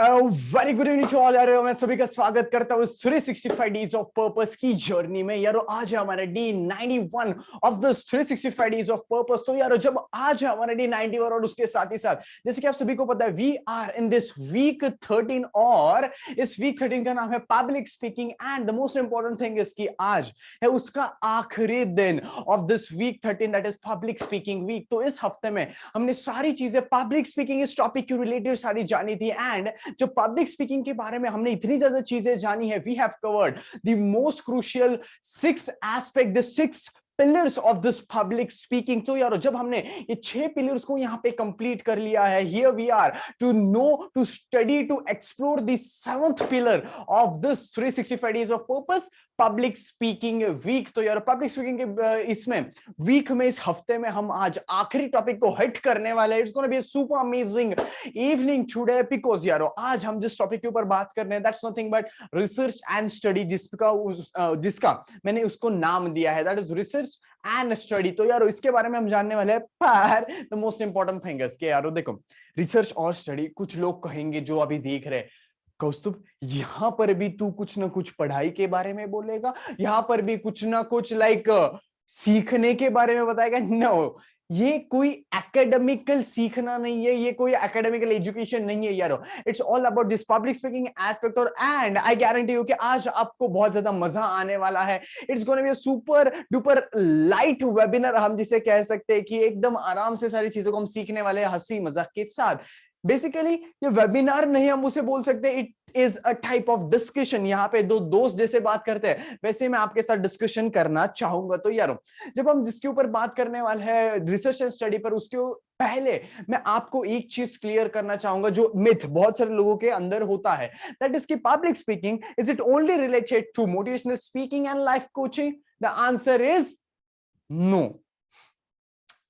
Very good evening to all यारो, मैं सभी का स्वागत करता हूँ 365 डेज ऑफ पर्पस की जर्नी में। यारो आज है हमारा day 91 of this 365 days of purpose. तो यारो जब आज है हमारा डे 91 और उसके साथ ही साथ जैसे कि आप सभी को पता है we are in this week 13 और इस वीक 13 का नाम है public speaking. And the most important thing is कि आज है उसका आखिरी दिन of this week 13 that is public speaking week. तो इस हफ्ते में हमने सारी चीजें पब्लिक स्पीकिंग इस टॉपिक के रिलेटेड सारी जानी थी। एंड जो पब्लिक स्पीकिंग के बारे में हमने इतनी ज्यादा चीजें जानी है, we have covered the most crucial 6 aspect, the 6 pillars of this public speaking. तो यारो जब हमने ये 6 पिलर्स को यहाँ पे कंप्लीट कर लिया है, here we are to know, to study, to explore the 7th pillar of this 365 days of purpose public speaking week. तो यार पब्लिक स्पीकिंग के इसमें वीक में इस हफ्ते में हम आज आखिरी टॉपिक को हिट करने वाले हैं। It's gonna be a super amazing evening today because यारो आज हम जिस टॉपिक के ऊपर बात कर रहे हैं that's nothing but research and study, जिसका मैंने उसको नाम दिया है that is research and study. तो यारो इसके बारे में हम जानने वाले हैं। पर the most important thing is कि यारो देखो रिसर्च और स्टडी, कुछ लोग कहेंगे जो अभी देख रहे हैं कौस्तुभ यहां पर भी तू कुछ ना कुछ पढ़ाई के बारे में बोलेगा, यहां पर भी कुछ ना कुछ सीखने के बारे में बताएगा। नो, ये कोई एकेडमिकल सीखना नहीं है, ये कोई एकेडमिकल एजुकेशन नहीं है यारो। It's all about this public speaking aspect. और एंड आई गारंटी यू कि आज आपको बहुत ज्यादा मजा आने वाला है। It's gonna be a super duper light webinar, हम जिसे कह सकते हैं कि एकदम आराम से सारी चीजों को हम सीखने वाले हैं हंसी मजाक के साथ। बेसिकली ये वेबिनार नहीं हम उसे बोल सकते, it is a type of discussion. यहाँ पे दो दोस्त जैसे बात करते हैं वैसे मैं आपके साथ डिस्कशन करना चाहूंगा। तो यारो जब हम जिसके ऊपर बात करने वाले हैं रिसर्च एंड स्टडी पर, उसके पहले मैं आपको एक चीज क्लियर करना चाहूंगा जो मिथ बहुत सारे लोगों के अंदर होता है, दैट इज कि public speaking is it only related to motivational speaking and life coaching. The answer is no.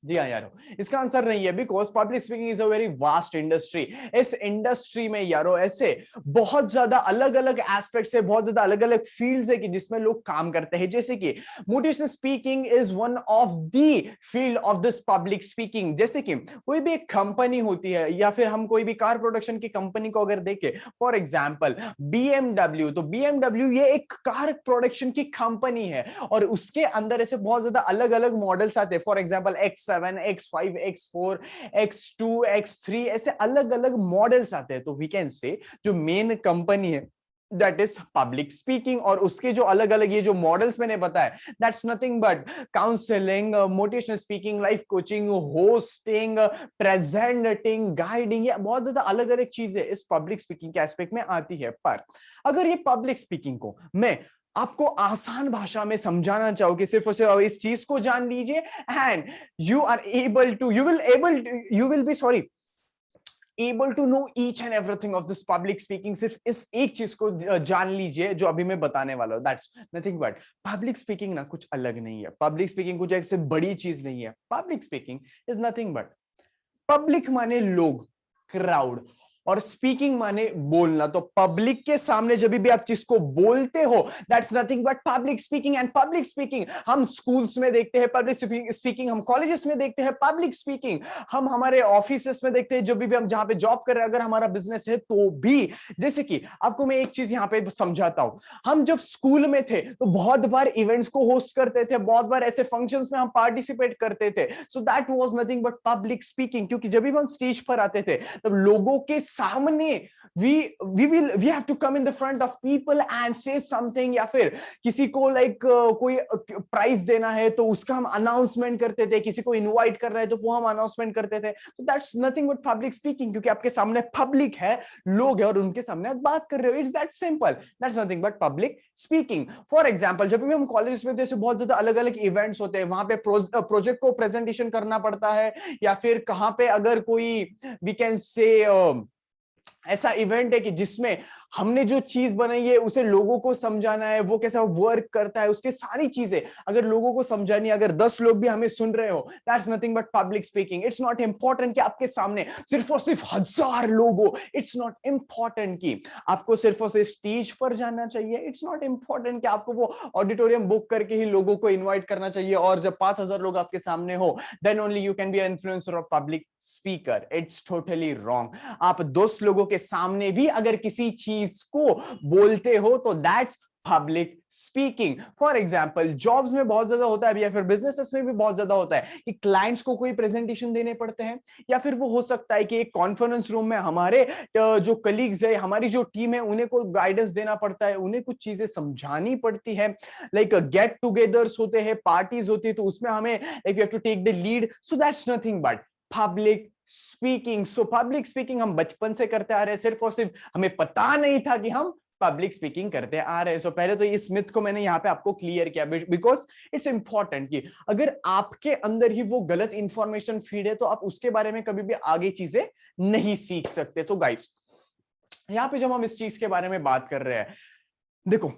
जी हाँ यारो, इसका आंसर नहीं है because public speaking is a very vast industry. इस इंडस्ट्री में यारो ऐसे बहुत ज्यादा अलग अलग एस्पेक्ट्स है, बहुत ज्यादा अलग अलग फील्ड्स है कि जिसमें लोग काम करते हैं। जैसे कि motivational speaking is one of the field of this public speaking. जैसे कि कोई भी एक कंपनी होती है या फिर हम कोई भी कार प्रोडक्शन की कंपनी को अगर देखें, फॉर एग्जाम्पल बीएमडब्ल्यू, तो बीएमडब्ल्यू ये एक कार प्रोडक्शन की कंपनी है और उसके अंदर ऐसे बहुत ज्यादा अलग अलग मॉडल्स आते हैं। For example X7, X5, X4, X2, X3 ऐसे अलग अलग मॉडल्स आते हैं। तो वी कैन से जो मेन कंपनी है दैट इज पब्लिक स्पीकिंग, और उसके जो अलग अलग ये जो मॉडल्स मैंने बताया that's nothing but counselling, motivational speaking, life coaching, hosting, presenting, guiding, ये बहुत ज्यादा अलग अलग चीजें इस पब्लिक स्पीकिंग के एस्पेक्ट में आती है। पर अगर ये पब्लिक स्पीकिंग को मैं आपको आसान भाषा में समझाना चाहूं कि सिर्फ और सिर्फ इस चीज को जान लीजिए and you will be sorry able to know each and everything of this public speaking। सिर्फ इस एक चीज को जान लीजिए जो अभी मैं बताने वाला हूं, that's nothing but public speaking ना कुछ अलग नहीं है। पब्लिक स्पीकिंग कुछ ऐसे बड़ी चीज नहीं है। Public speaking is nothing but public माने लोग, क्राउड, और स्पीकिंग माने बोलना। तो पब्लिक के सामने जब भी आप चीज को बोलते हो that's nothing but public speaking. And public speaking हम स्कूल्स में देखते हैं पब्लिक स्पीकिंग, हम कॉलेजेस में देखते हैं पब्लिक स्पीकिंग, हम हमारे ऑफिसेस में देखते हैं, जब भी हम जहां पे जॉब कर रहे हैं, अगर हमारा बिजनेस है तो भी। जैसे कि आपको मैं एक चीज यहाँ पे समझाता हूं, हम जब स्कूल में थे तो बहुत बार इवेंट्स को होस्ट करते थे, बहुत बार ऐसे फंक्शंस में हम पार्टिसिपेट करते थे। So that was nothing but public speaking, क्योंकि जब भी हम स्टेज पर आते थे तब लोगों के सामने we have to come in the front of people and say something, या फिर किसी को कोई प्राइज देना है तो उसका हम अनाउंसमेंट करते थे, किसी को इनवाइट कर रहे हैं तो वो हम अनाउंसमेंट करते थे। तो that's nothing but public speaking, क्योंकि आपके सामने पब्लिक है, लोग है और उनके सामने आप बात कर रहे हो। It's that simple, that's nothing but public speaking. For example जब भी हम कॉलेज में जैसे बहुत ज्यादा अलग अलग इवेंट्स होते हैं, वहां पे प्रोजेक्ट को प्रेजेंटेशन करना पड़ता है, या फिर कहां पे अगर कोई वी कैन से ऐसा इवेंट है कि जिसमें हमने जो चीज बनाई है उसे लोगों को समझाना है, वो कैसा वर्क करता है, उसके सारी चीजें अगर लोगों को समझानी है, अगर 10 लोग भी हमें सुन रहे हो that's nothing but public speaking. It's not important कि आपके सामने सिर्फ और सिर्फ 1000 लोग हो, इट्स नॉट इंपॉर्टेंट कि आपको सिर्फ और सिर्फ स्टेज पर जाना चाहिए, इट्स नॉट इंपॉर्टेंट कि आपको वो ऑडिटोरियम बुक करके ही लोगों को इन्वाइट करना चाहिए और जब 5000 लोग आपके सामने हो then only you can be an influencer और public speaker. It's totally wrong. आप 10 लोगों के सामने भी अगर किसी चीज को बोलते हो तो that's public speaking. For example jobs में बहुत ज्यादा होता है या फिर बिजनेसेस में भी बहुत ज्यादा होता है कि क्लाइंट्स को कोई प्रेजेंटेशन देने पड़ते हैं, या फिर वो हो सकता है कि एक कॉन्फ्रेंस रूम में हमारे जो कलीग्स है, हमारी जो टीम है, उन्हें को गाइडेंस देना पड़ता है, उन्हें कुछ चीजें समझानी पड़ती है। लाइक गेट टुगेदर्स होते हैं, पार्टीज होती है, तो उसमें हमें like we have to take the lead, so that's nothing but public speaking. So public speaking हम बचपन से करते आ रहे हैं, सिर्फ और सिर्फ हमें पता नहीं था कि हम पब्लिक स्पीकिंग करते आ रहे हैं। सो पहले तो इस मिथ को मैंने यहाँ पे आपको क्लियर किया, बिकॉज इट्स इंपॉर्टेंट कि अगर आपके अंदर ही वो गलत इंफॉर्मेशन फीड है तो आप उसके बारे में कभी भी आगे चीजें नहीं सीख सकते। तो गाइस यहाँ पे जब हम इस चीज के बारे में बात कर रहे हैं, देखो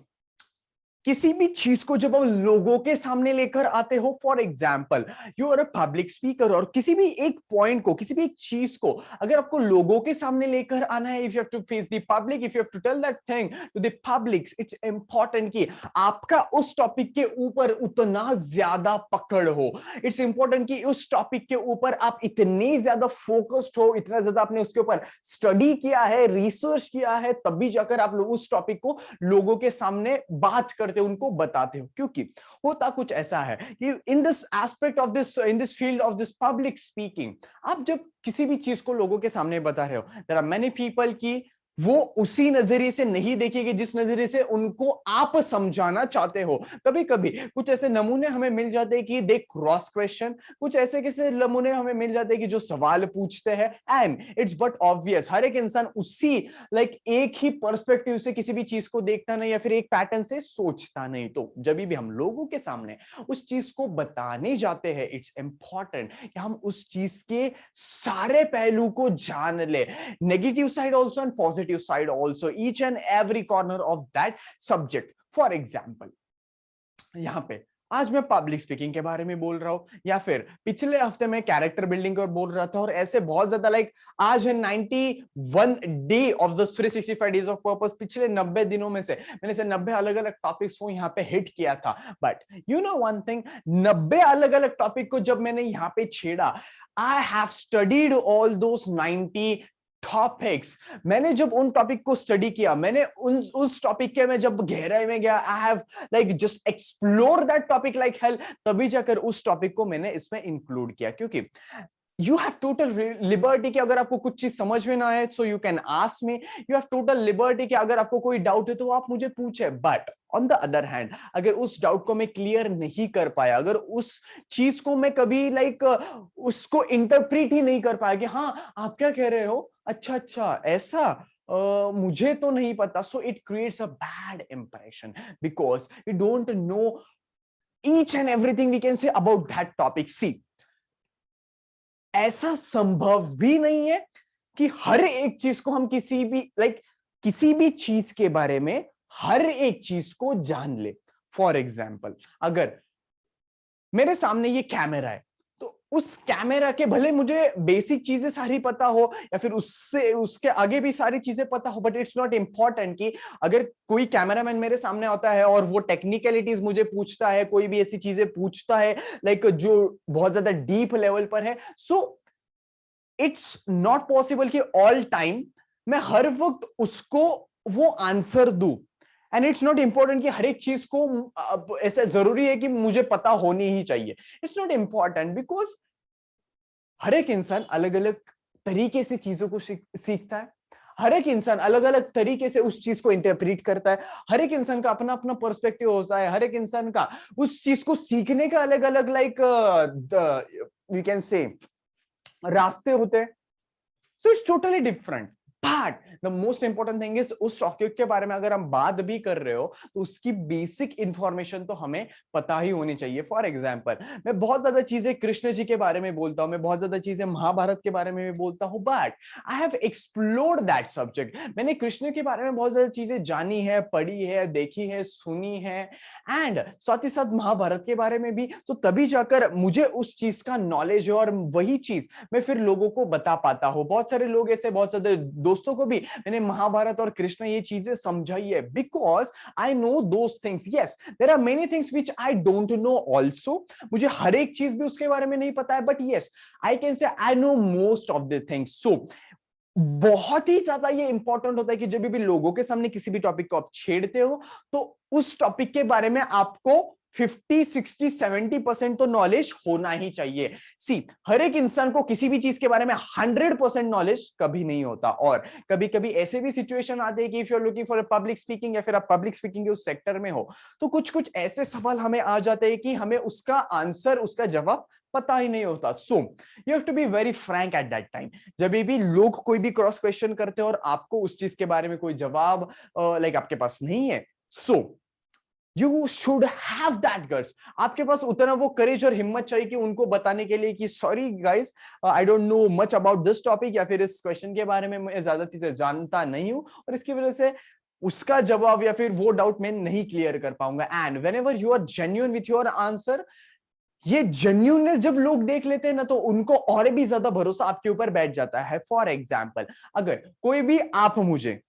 किसी भी चीज को जब हम लोगों के सामने लेकर आते हो, for example you are a public speaker, और किसी भी एक पॉइंट को, किसी भी एक चीज को अगर आपको लोगों के सामने लेकर आना है, if you have to face the public, if you have to tell that thing to the public, it's important कि आपका उस टॉपिक के ऊपर उतना ज्यादा पकड़ हो। इट्स इंपॉर्टेंट कि उस टॉपिक के ऊपर आप इतने ज्यादा फोकस्ड हो, इतना ज्यादा आपने उसके ऊपर स्टडी किया है, रिसर्च किया है, तभी जाकर आप लोग उस टॉपिक को लोगों के सामने बात करते, उनको बताते हो। क्योंकि होता कुछ ऐसा है कि in this aspect of this, in this field of this public speaking, आप जब किसी भी चीज को लोगों के सामने बता रहे हो, देयर आर मेनी पीपल की वो उसी नजरिए से नहीं देखेंगे जिस नजरिए से उनको आप समझाना चाहते हो। कभी कभी कुछ ऐसे नमूने हमें मिल जाते हैं कि दे क्रॉस क्वेश्चन, कुछ ऐसे कैसे नमूने हमें मिल जाते हैं कि जो सवाल पूछते हैं, एंड इट्स बट ऑब्वियस हर एक इंसान उसी लाइक एक ही पर्सपेक्टिव से किसी भी चीज को देखता नहीं, या फिर एक पैटर्न से सोचता नहीं। तो जब भी हम लोगों के सामने उस चीज को बताने जाते हैं, इट्स इंपॉर्टेंट कि हम उस चीज के सारे पहलू को जान ले, negative side also and positive side also, each and every corner of that subject. For example, यहां पे आज मैं पब्लिक स्पीकिंग के बारे में बोल रहा हूं, या फिर पिछले हफ्ते में कैरेक्टर बिल्डिंग और बोल रहा था, और ऐसे बहुत ज्यादा लाइक आज है 91 day of the 365 days of purpose. पिछले 90 दिनों में से मैंने से 90 अलग अलग टॉपिक्स को यहाँ पे हिट किया था। But you know one thing, 90 अलग अलग टॉपिक को जब मैंने यहाँ पे छेड़ा, I have studied all those 90 topics. मैंने जब उन टॉपिक को स्टडी किया, मैंने उस टॉपिक के मैं जब गहराई में गया, I have like just explore that topic like hell, तभी जाकर उस टॉपिक को मैंने इसमें इंक्लूड किया। क्योंकि यू हैव टोटल लिबर्टी कि अगर आपको कुछ चीज समझ में ना आए so you can ask me, you have total liberty कि अगर आपको कोई डाउट है तो आप मुझे पूछे। But on the other hand, अगर उस डाउट को मैं क्लियर नहीं कर पाया, अगर उस चीज को मैं कभी लाइक उसको इंटरप्रीट ही नहीं कर पाया कि हाँ आप क्या कह रहे हो, अच्छा अच्छा ऐसा, मुझे तो नहीं पता, so it creates a bad impression because you don't know each and everything we can say about that topic. See, ऐसा संभव भी नहीं है कि हर एक चीज को हम किसी भी किसी भी चीज के बारे में हर एक चीज को जान ले। फॉर एग्जाम्पल, अगर मेरे सामने ये कैमरा है तो उस कैमरा के भले मुझे बेसिक चीजें सारी पता हो या फिर उससे उसके आगे भी सारी चीजें पता हो, बट इट्स नॉट इंपॉर्टेंट कि अगर कोई कैमरामैन मेरे सामने होता है और वो टेक्निकलिटीज मुझे पूछता है, कोई भी ऐसी चीजें पूछता है लाइक जो बहुत ज्यादा डीप लेवल पर है, सो इट्स नॉट पॉसिबल कि ऑल टाइम मैं हर वक्त उसको वो आंसर दूं। एंड इट्स नॉट इंपॉर्टेंट कि हर एक चीज को ऐसा जरूरी है कि मुझे पता होनी ही चाहिए। इट्स नॉट इंपॉर्टेंट बिकॉज हर एक इंसान अलग अलग तरीके से चीजों को सीखता है, हर एक इंसान अलग अलग तरीके से उस चीज को इंटरप्रीट करता है, हर एक इंसान का अपना अपना पर्सपेक्टिव होता है, हर एक इंसान का उस चीज को सीखने का अलग अलग लाइक वी कैन से रास्ते होते हैं। So it's totally different. But the most important thing is उस टॉपिक के बारे में अगर हम बात भी कर रहे हो तो उसकी बेसिक इंफॉर्मेशन तो हमें पता ही होनी चाहिए। फॉर एग्जाम्पल, मैं बहुत ज्यादा चीजें कृष्ण जी के बारे में बोलता हूं, मैं बहुत ज्यादा चीजें महाभारत के बारे में भी बोलता हूं, but I have explored that subject. मैंने कृष्ण के बारे में बहुत ज्यादा चीजें जानी है, पढ़ी है, देखी है, सुनी है, एंड साथ ही साथ महाभारत के बारे में भी, तो तभी जाकर मुझे उस चीज का नॉलेज है और वही चीज मैं फिर लोगों को बता पाता हूं। बहुत सारे लोग ऐसे, बहुत सारे दोस्तों को भी मैंने महाभारत और कृष्ण ये चीजें समझाई है, because I know those things. Yes, there are many things which I don't know also, मुझे हर एक चीज भी उसके बारे में नहीं पता है, but yes I can say I know most of the things. So बहुत ही ज्यादा ये इंपॉर्टेंट होता है कि जब भी लोगों के सामने किसी भी टॉपिक को आप छेड़ते हो तो उस टॉपिक के बारे में आपको 50, 60, 70% तो नॉलेज होना ही चाहिए। सी, हर एक इंसान को किसी भी चीज के बारे में 100% नॉलेज कभी नहीं होता, और कभी कभी ऐसे भी सिचुएशन आते हैं कि if you are looking for public speaking या फिर आप पब्लिक स्पीकिंग के उस सेक्टर में हो, तो कुछ कुछ ऐसे सवाल हमें आ जाते हैं कि हमें उसका आंसर, उसका जवाब पता ही नहीं होता। So you have to be very frank at that time. जब भी लोग कोई भी क्रॉस क्वेश्चन करते हैं और आपको उस चीज के बारे में कोई जवाब लाइक आपके पास नहीं है, so you should have that guts. आपके पास उतना वो करेज और हिम्मत चाहिए कि उनको बताने के लिए कि sorry guys, I don't no much about this topic, या फिर इस क्वेश्चन के बारे में मैं ज्यादा चीजें जानता नहीं हूं और इसकी वजह से उसका जवाब या फिर वो डाउट मैं नहीं क्लियर कर पाऊंगा। And whenever you are genuine with your answer, ये जेन्यूननेस जब लोग देख लेते हैं ना, तो उनको और भी ज्यादा भरोसा आपके ऊपर बैठ जाता है। फॉर एग्जाम्पल, अगर कोई भी आप मुझे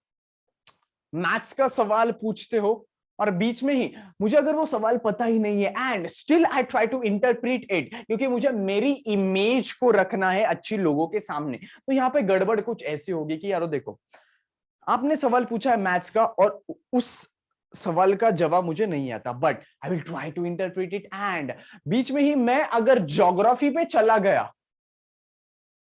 मैथ्स का सवाल पूछते हो और बीच में ही मुझे अगर वो सवाल पता ही नहीं है and still I try to interpret it, क्योंकि मुझे मेरी इमेज को रखना है अच्छी लोगों के सामने, तो यहाँ पे गड़बड़ कुछ ऐसी होगी कि यारो देखो, आपने सवाल पूछा है मैथ्स का और उस सवाल का जवाब मुझे नहीं आता, but I will try to interpret it, and बीच में ही मैं अगर ज्योग्राफी पे चला गया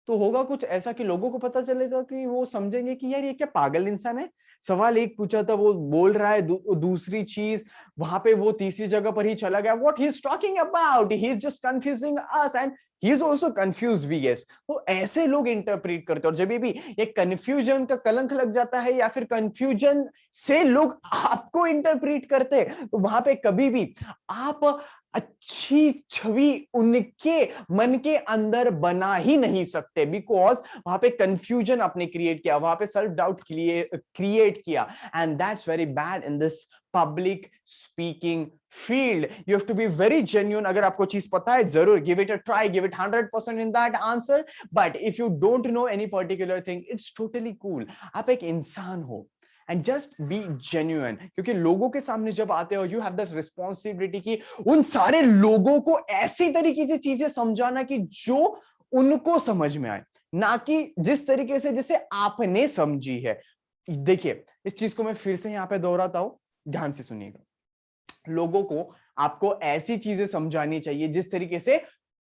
तो होगा कुछ ऐसा कि लोगों को पता चलेगा कि वो समझेंगे कि यार ये क्या पागल इंसान है, सवाल एक पूछा था वो बोल रहा है दूसरी चीज, वहां पे वो तीसरी जगह पर ही चला गया। What he is talking about, he is just confusing us and he is also confuse, we guess. तो ऐसे लोग इंटरप्रेट करते हैं, और जब भी एक कंफ्यूजन का कलंक लग जाता है या फिर कंफ्यूजन से लोग आपको इंटरप्रेट करते हैं, तो वहां पे कभी भी आप अच्छी छवि उनके मन के अंदर बना ही नहीं सकते, बिकॉज वहां पे कंफ्यूजन आपने क्रिएट किया, वहां पे सेल्फ डाउट क्रिएट किया, and that's very bad in this public speaking field. You have to be very genuine. अगर आपको चीज पता है, जरूर give it a try, give it 100% in that answer, but if you don't know any particular thing, it's totally cool. आप एक इंसान हो एंड जस्ट बी जेन्युइन, क्योंकि लोगों के सामने जब आते हो, यू हैव दैट रिस्पॉन्सिबिलिटी कि उन सारे लोगों को ऐसी तरीके से चीजें समझाना कि जो उनको समझ में आए, ना कि जिस तरीके से जिसे आपने समझी है। देखिए, इस चीज को मैं फिर से यहां पे दोहराता हूं, ध्यान से सुनिएगा। लोगों को आपको ऐसी चीजें समझानी चाहिए जिस तरीके से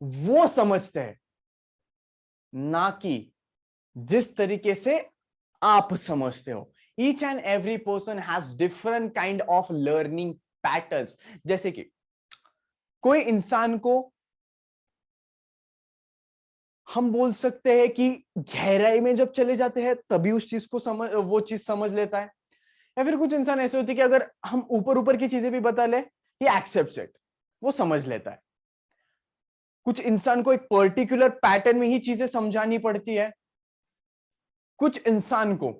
वो समझते हैं, ना कि जिस तरीके से आप समझते हो। Each and every person has different kind of learning patterns. जैसे कि कोई इंसान को हम बोल सकते हैं कि गहराई में जब चले जाते हैं तभी उस चीज को वो चीज समझ लेता है, या फिर कुछ इंसान ऐसे होते हैं कि अगर हम ऊपर ऊपर की चीजें भी बता ले, ये एक्सेप्ट्स इट, वो समझ लेता है। कुछ इंसान को एक पर्टिकुलर पैटर्न में ही चीजें समझानी पड़ती है। कुछ इंसान को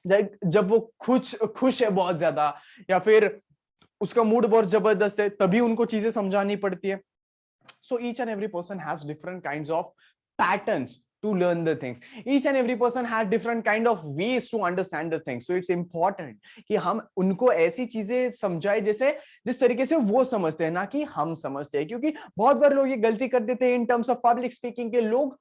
जब वो खुश है बहुत ज्यादा, या फिर उसका मूड बहुत जबरदस्त है, तभी उनको चीजें समझानी पड़ती है। So each and every person has different kinds of patterns to learn the things. Each and every person has different kind of ways to understand the things. So it's important कि हम उनको ऐसी चीजें समझाए जैसे जिस तरीके से वो समझते हैं, ना कि हम समझते हैं। क्योंकि बहुत बार लोग ये गलती कर देते हैं in terms of public speaking के। लोग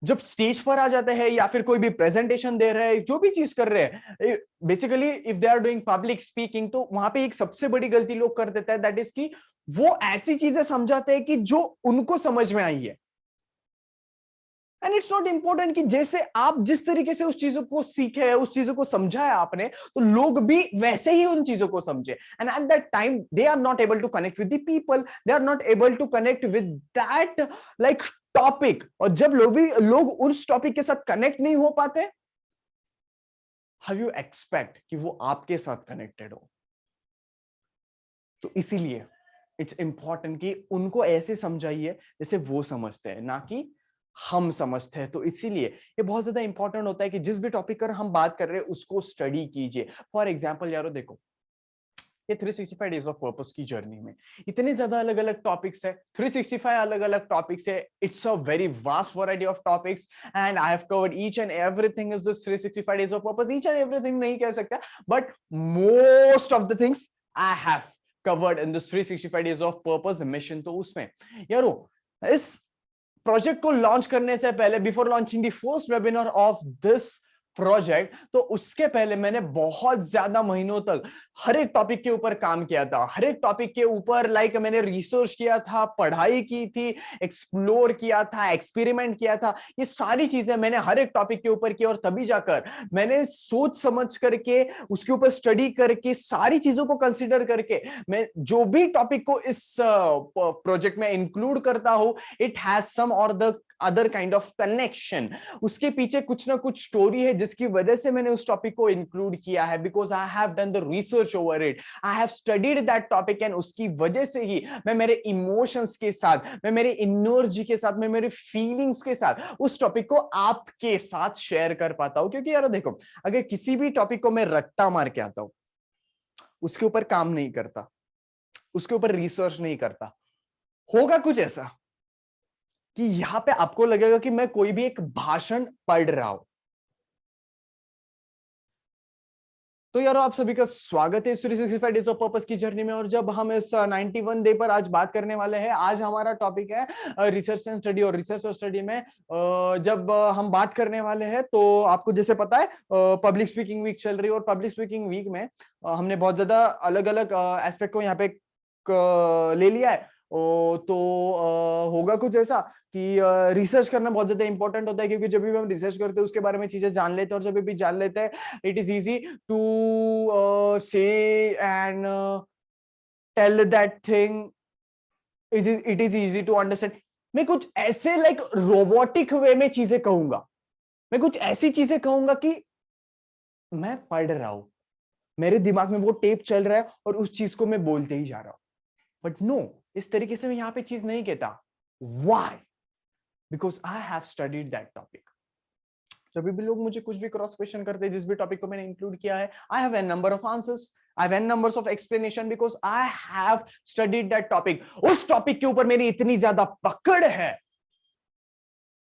जब स्टेज पर आ जाते हैं या फिर कोई भी प्रेजेंटेशन दे रहे हैं, जो भी चीज कर रहे हैं, basically if they are doing public speaking, तो वहां पे एक सबसे बड़ी गलती लोग कर देता है, दैट इज कि वो ऐसी चीजें समझाते हैं कि जो उनको समझ में आई है। एंड इट्स नॉट इंपॉर्टेंट कि जैसे आप जिस तरीके से उस चीजों को सीखे है, उस चीजों को समझा है आपने, तो लोग भी वैसे ही उन चीजों को समझे। And at that time they are not able to connect with the people, they are not able to connect with that like topic. और जब लोग उस टॉपिक के साथ कनेक्ट नहीं हो पाते, हाउ यू एक्सपेक्ट कि वो आपके साथ कनेक्टेड हो। तो इसीलिए इट्स इंपॉर्टेंट कि उनको ऐसे समझाइए जैसे वो समझते हैं, ना कि हम समझते हैं। तो इसीलिए ये बहुत ज्यादा इंपॉर्टेंट होता है कि जिस भी टॉपिक पर हम बात कर रहे हैं उसको स्टडी कीजिए। फॉर एग्जाम्पल यारो देखो, ये 365 डेज ऑफ पर्पस की जर्नी में इतने ज्यादा अलग अलग टॉपिक्स है, 365 अलग अलग टॉपिक्स है। It's a very vast variety of topics and I have covered each and everything is this 365 days of purpose. Each and everything नहीं कह सकता, but most of the things I have covered in this 365 days of purpose mission. तो उसमें यारो इस project को launch करने से पहले, before launching the first webinar of this project, तो उसके पहले मैंने बहुत ज्यादा महीनों तक हर एक टॉपिक के ऊपर काम किया था, हर एक टॉपिक के ऊपर मैंने रिसर्च किया था, पढ़ाई की थी, एक्सप्लोर किया था, एक्सपेरिमेंट किया था। ये सारी चीजें मैंने हर एक टॉपिक के ऊपर की और तभी जाकर मैंने सोच समझ करके उसके ऊपर स्टडी करके सारी चीजों को कंसीडर करके मैं जो भी टॉपिक को इस प्रोजेक्ट में इंक्लूड करता हूं, इट हैज सम और the other kind of connection. उसके पीछे कुछ ना कुछ स्टोरी है जिसकी वजह से मैंने उस टॉपिक को इंक्लूड किया है, because I have done the research over it, I have studied that topic, and उसकी वजह से ही मैं मेरे इमोशंस के साथ, मैं मेरे एनर्जी के साथ, मैं मेरे फीलिंग्स के साथ उस टॉपिक को आपके साथ शेयर कर पाता हूं। क्योंकि यार देखो, अगर किसी भी टॉपिक को मैं रट्टा मार के आता हूं, उसके ऊपर काम नहीं करता, उसके ऊपर रिसर्च नहीं करता, होगा कुछ ऐसा कि यहां पे आपको लगेगा कि मैं कोई भी एक भाषण पढ़ रहा हूं। तो यार आप सभी का स्वागत है 365 डेज ऑफ पर्पस की जर्नी में। और जब हम इस 91 डे पर आज बात करने वाले हैं, आज हमारा टॉपिक है रिसर्च एंड स्टडी। और रिसर्च और स्टडी में जब हम बात करने वाले हैं, तो आपको जैसे पता है पब्लिक स्पीकिंग वीक चल रही है, और पब्लिक स्पीकिंग वीक में हमने बहुत ज्यादा अलग अलग एस्पेक्ट को यहाँ पे ले लिया है। तो होगा कुछ ऐसा कि रिसर्च करना बहुत ज्यादा इंपॉर्टेंट होता है, क्योंकि जब भी हम रिसर्च करते हैं उसके बारे में चीजें जान लेते हैं, और जब भी जान लेते हैं it is easy to say and tell that thing, it is easy to understand. मैं कुछ ऐसे रोबोटिक वे में चीजें कहूंगा, मैं कुछ ऐसी चीजें कहूंगा कि मैं पढ़ रहा हूं, मेरे दिमाग में वो टेप चल रहा है और उस चीज को मैं बोलते ही जा रहा हूं। बट नो, इस तरीके से मैं यहां पे चीज नहीं कहता। Why? Because I have studied that topic. जब भी लोग मुझे कुछ भी क्रॉस क्वेश्चन करते हैं, जिस भी टॉपिक को मैंने इंक्लूड किया है, I have an number of answers, I have an numbers of explanation, because I have studied that topic. उस टॉपिक के ऊपर मेरी इतनी ज्यादा पकड़ है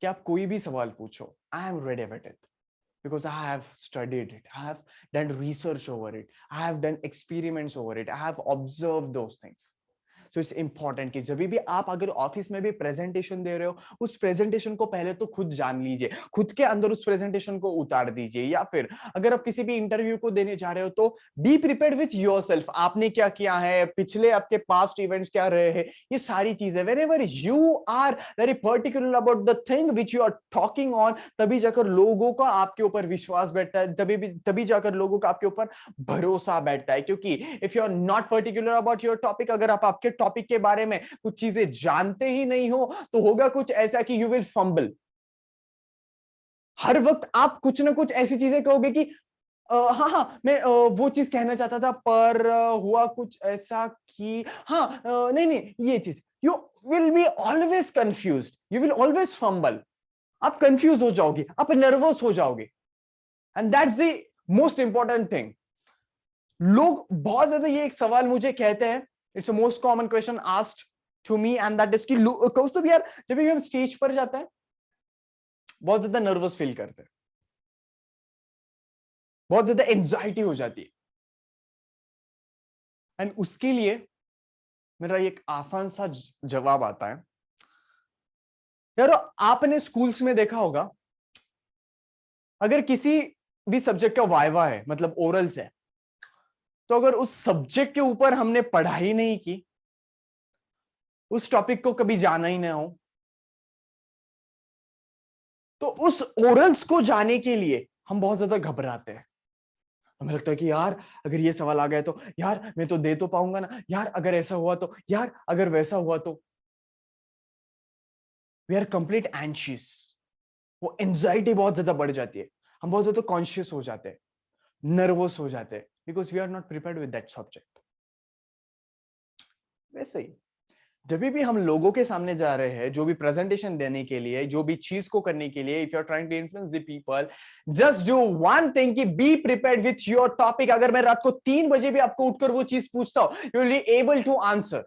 कि आप कोई भी सवाल पूछो, I am ready with it, because I have studied it, I have done research over it, I have done experiments over it, I have observed those things. So it's important कि जब भी आप अगर ऑफिस में भी presentation दे रहे हो, उस प्रेजेंटेशन को पहले तो खुद जान लीजिए, खुद के अंदर उस प्रेजेंटेशन को उतार दीजिए। या फिर अगर आप किसी भी इंटरव्यू को देने जा रहे हो, तो बी प्रिपेयर्ड विथ योरसेल्फ। आपने क्या किया है, पिछले आपके पास्ट इवेंट्स क्या रहे हैं, ये सारी चीजें। Whenever you are very particular about the thing which you are talking on, तभी जाकर लोगों का आपके ऊपर विश्वास बैठता है, तभी जाकर लोगों का आपके ऊपर भरोसा बैठता है। क्योंकि if you are not particular about your topic, अगर आप आपके टॉपिक के बारे में कुछ चीजें जानते ही नहीं हो, तो होगा कुछ ऐसा कि यू विल फंबल। हर वक्त आप कुछ ना कुछ ऐसी चीजें कहोगे कि हाँ मैं वो चीज कहना चाहता था, पर हुआ कुछ ऐसा कि हाँ नहीं नहीं ये चीज। You will be always confused, you will always fumble. आप कंफ्यूज हो जाओगे, आप नर्वस हो जाओगे, and that's the most important thing. लोग बहुत ज्यादा ये एक सवाल मुझे कहते हैं, it's a most common question asked to me, and that is कि कौस्तुभ यार, जब भी हम स्टेज पर जाते हैं बहुत ज्यादा नर्वस फील करते हैं, बहुत ज्यादा एंजाइटी हो जाती है। एंड उसके लिए मेरा एक आसान सा जवाब आता है। यार आपने स्कूल्स में देखा होगा, अगर किसी भी सब्जेक्ट का वाइवा है, मतलब ओरल्स है, तो अगर उस सब्जेक्ट के ऊपर हमने पढ़ाई नहीं की, उस टॉपिक को कभी जाना ही ना हो, तो उस ओरल्स को जाने के लिए हम बहुत ज्यादा घबराते हैं। हमें लगता है कि यार अगर ये सवाल आ गया तो यार मैं तो दे तो पाऊंगा ना, यार अगर ऐसा हुआ तो, यार अगर वैसा हुआ तो। वी आर कंप्लीट एंशियस, वो एंजाइटी बहुत ज्यादा बढ़ जाती है, हम बहुत ज्यादा कॉन्शियस हो जाते हैं, नर्वस हो जाते हैं, because we are not prepared with that subject. वैसे ही जब भी हम लोगों के सामने जा रहे हैं, जो भी प्रेजेंटेशन देने के लिए, जो भी चीज को करने के लिए, if you are trying to influence the people, just do one thing कि be prepared with your topic. अगर मैं रात को 3 बजे भी आपको उठकर वो चीज पूछता हूं, you will be able to answer.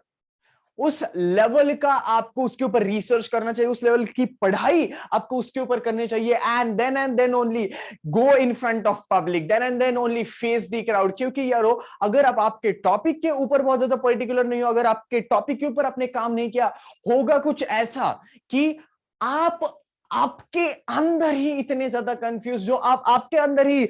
उस लेवल का आपको उसके ऊपर रिसर्च करना चाहिए, उस लेवल की पढ़ाई आपको उसके ऊपर करनी चाहिए, and then only go in front of public, then and then only face the crowd. क्योंकि यारो अगर आप आपके टॉपिक के ऊपर बहुत ज्यादा पर्टिकुलर नहीं हो, अगर आपके टॉपिक के ऊपर आपने काम नहीं किया, होगा कुछ ऐसा कि आप आपके अंदर ही इतने ज्यादा कंफ्यूज, जो आप आपके अंदर ही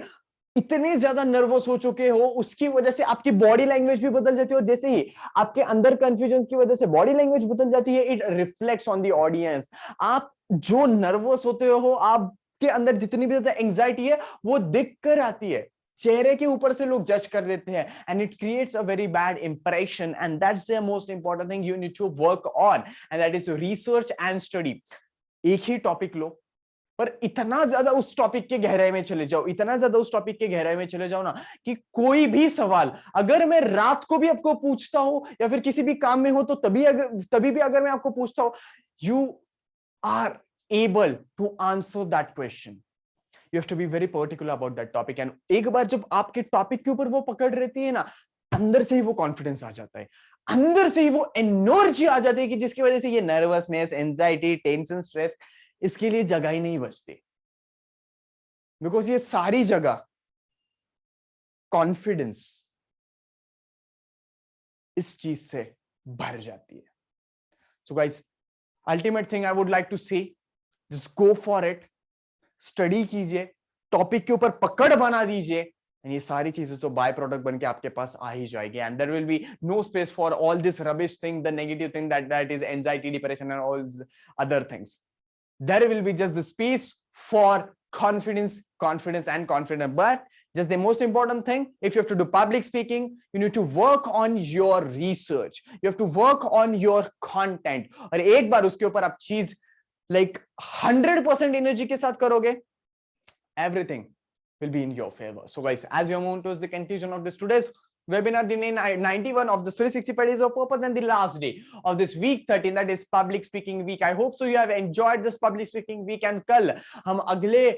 इतने ज्यादा नर्वस हो चुके हो, उसकी वजह से आपकी बॉडी लैंग्वेज भी बदल जाती है, और जैसे ही आपके अंदर कंफ्यूजन की वजह से बॉडी लैंग्वेज बदल जाती है, it reflects on the audience. आप जो नर्वस होते हो, आपके अंदर जितनी भी ज्यादा एंजाइटी है, वो दिख कर आती है, चेहरे के ऊपर से लोग जज कर देते हैं, and it creates a very bad impression, and that's the most important thing you need to work on, and that is research and study. एक ही टॉपिक लो, पर इतना ज्यादा उस टॉपिक के गहराई में चले जाओ, इतना ज्यादा उस टॉपिक के गहराई में चले जाओ ना, कि कोई भी सवाल अगर मैं रात को भी आपको पूछता हूं, या फिर किसी भी काम में हो, तो तभी भी अगर मैं आपको पूछता हूं, you are able to answer that question. You have to be very particular about that topic, and एक बार जब आपके टॉपिक के ऊपर वो पकड़ रहती है ना, अंदर से ही वो कॉन्फिडेंस आ जाता है, अंदर से ही वो एनर्जी आ जाती है, कि जिसकी वजह से ये नर्वसनेस, एंजाइटी, टेंशन, स्ट्रेस, इसके लिए जगह ही नहीं बचती, बिकॉज ये सारी जगह कॉन्फिडेंस इस चीज से भर जाती है। So guys, ultimate thing I would like to say, just go for it, study कीजिए, टॉपिक के ऊपर पकड़ बना दीजिए, एंड ये सारी चीजें तो बाय प्रोडक्ट बन के आपके पास आ ही जाएगी, and there will be no space for all this rubbish thing, the negative thing that is anxiety, depression and all other things. There will be just the space for confidence, and confidence. But just the most important thing, if you have to do public speaking, you need to work on your research, you have to work on your content, और एक बार उसके ऊपर आप चीज like 100% energy के साथ करोगे, everything will be in your favor. So guys, as we move towards the conclusion of this today's webinar, the 91 of the 365 days of purpose, and the last day of this week 13, that is public speaking week. I hope so you have enjoyed this public speaking week, and kal hum agle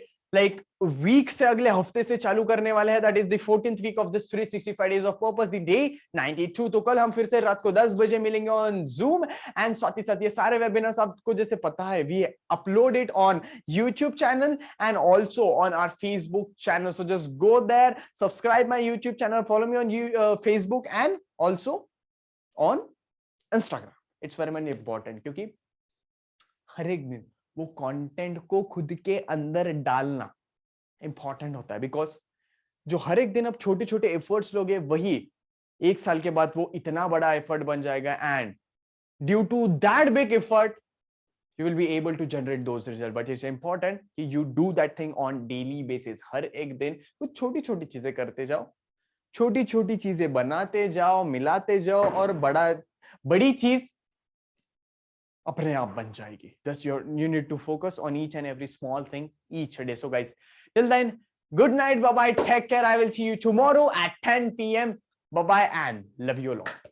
week से, अगले हफ्ते से चालू करने वाले हैं, that is the 14th week of this 365 days of purpose, the day 92। तो कल हम फिर से रात को 10 बजे मिलेंगे ऑन जूम, एंड साथ ही साथ ये सारे वेबिनार्स आपको जैसे पता है, we upload it on YouTube channel and also on our Facebook channel. So just go there, subscribe my YouTube channel, follow me on Facebook and also on Instagram. It's very much important, क्योंकि हर एक दिन वो content को खुद के अंदर डालना इंपॉर्टेंट होता है, बिकॉज जो हर एक दिन आप छोटे छोटे एफर्ट्स लोगे, वही एक साल के बाद वो इतना बड़ा एफर्ट बन जाएगा, and due to that big effort you will be able to generate those result. But it's important कि you do that thing on daily basis, हर एक दिन कुछ छोटी छोटी चीजें करते जाओ, छोटी छोटी चीजें बनाते जाओ, मिलाते जाओ, और बड़ी चीज अपने आप बन जाएगी। Just you need to focus on each and every small thing each day. So guys, till then, good night, bye bye, take care. I will see you tomorrow at 10 p.m. Bye bye, and love you a lot.